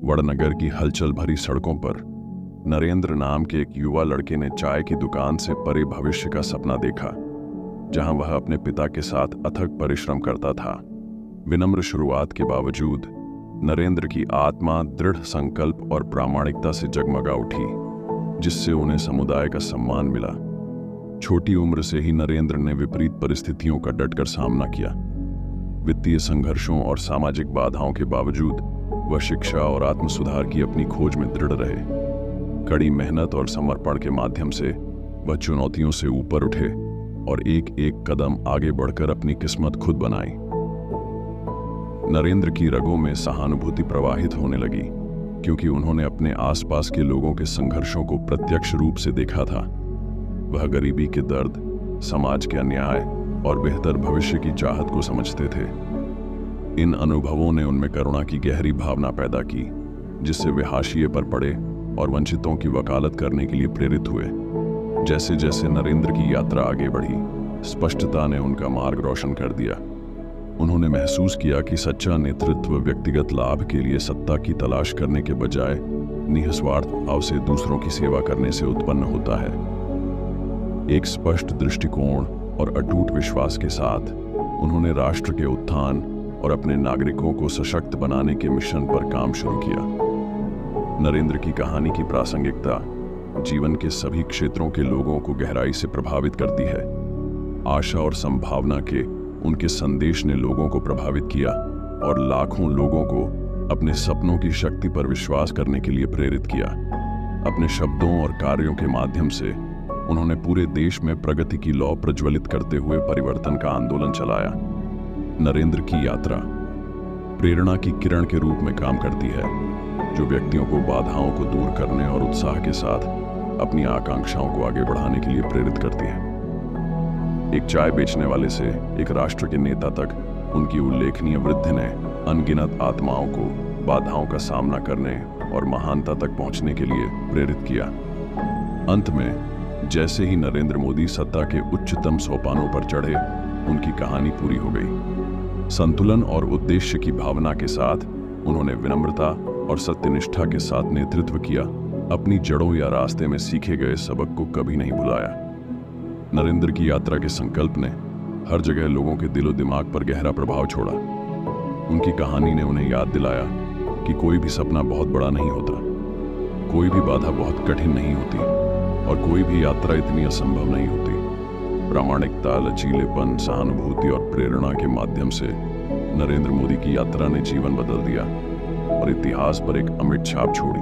वड़नगर की हलचल भरी सड़कों पर नरेंद्र नाम के एक युवा लड़के ने चाय की दुकान से परे भविष्य का सपना देखा, जहां वह अपने पिता के साथ अथक परिश्रम करता था। विनम्र शुरुआत के बावजूद नरेंद्र की आत्मा दृढ़ संकल्प और प्रामाणिकता से जगमगा उठी, जिससे उन्हें समुदाय का सम्मान मिला। छोटी उम्र से ही नरेंद्र ने विपरीत परिस्थितियों का डटकर सामना किया। वित्तीय संघर्षों और सामाजिक बाधाओं के बावजूद वह शिक्षा और आत्मसुधार की अपनी खोज में दृढ़ रहे। कड़ी मेहनत और समर्पण के माध्यम से वह चुनौतियों से ऊपर उठे और एक एक कदम आगे बढ़कर अपनी किस्मत खुद बनाई। नरेंद्र की रगों में सहानुभूति प्रवाहित होने लगी, क्योंकि उन्होंने अपने आसपास के लोगों के संघर्षों को प्रत्यक्ष रूप से देखा था। वह गरीबी के दर्द, समाज के अन्याय और बेहतर भविष्य की चाहत को समझते थे। इन अनुभवों ने उनमें करुणा की गहरी भावना पैदा की, जिससे वे हाशिए पर पड़े और वंचितों की वकालत करने के लिए प्रेरित हुए। जैसे जैसे नरेंद्र की यात्रा आगे बढ़ी, स्पष्टता ने उनका मार्ग रोशन कर दिया। उन्होंने महसूस किया कि सच्चा नेतृत्व व्यक्तिगत लाभ के लिए सत्ता की तलाश करने के बजाय निस्वार्थ भाव से दूसरों की सेवा करने से उत्पन्न होता है। एक स्पष्ट दृष्टिकोण और अटूट विश्वास के साथ उन्होंने राष्ट्र के उत्थान और अपने नागरिकों को सशक्त बनाने के मिशन पर काम शुरू किया। नरेंद्र की कहानी की प्रासंगिकता जीवन के सभी क्षेत्रों के लोगों को गहराई से प्रभावित करती है। आशा और संभावना के उनके संदेश ने लोगों को प्रभावित किया और लाखों लोगों को अपने सपनों की शक्ति पर विश्वास करने के लिए प्रेरित किया। अपने शब्दों और कार्यों के माध्यम से उन्होंने पूरे देश में प्रगति की लौ प्रज्वलित करते हुए परिवर्तन का आंदोलन चलाया। नरेंद्र की यात्रा प्रेरणा की किरण के रूप में काम करती है, जो व्यक्तियों को बाधाओं को दूर करने और उत्साह के साथ अपनी आकांक्षाओं को आगे बढ़ाने के लिए प्रेरित करती है। एक चाय बेचने वाले से एक राष्ट्र के नेता तक उनकी उल्लेखनीय वृद्धि ने अनगिनत आत्माओं को बाधाओं का सामना करने और महानता तक पहुंचने के लिए प्रेरित किया। अंत में जैसे ही नरेंद्र मोदी सत्ता के उच्चतम सोपानों पर चढ़े, उनकी कहानी पूरी हो गई। संतुलन और उद्देश्य की भावना के साथ उन्होंने विनम्रता और सत्यनिष्ठा के साथ नेतृत्व किया। अपनी जड़ों या रास्ते में सीखे गए सबक को कभी नहीं भुलाया। नरेंद्र की यात्रा के संकल्प ने हर जगह लोगों के दिलो दिमाग पर गहरा प्रभाव छोड़ा। उनकी कहानी ने उन्हें याद दिलाया कि कोई भी सपना बहुत बड़ा नहीं होता, कोई भी बाधा बहुत कठिन नहीं होती और कोई भी यात्रा इतनी असंभव नहीं होती। प्रामाणिकता, लचीलेपन, सहानुभूति और प्रेरणा के माध्यम से नरेंद्र मोदी की यात्रा ने जीवन बदल दिया और इतिहास पर एक अमिट छाप छोड़ी।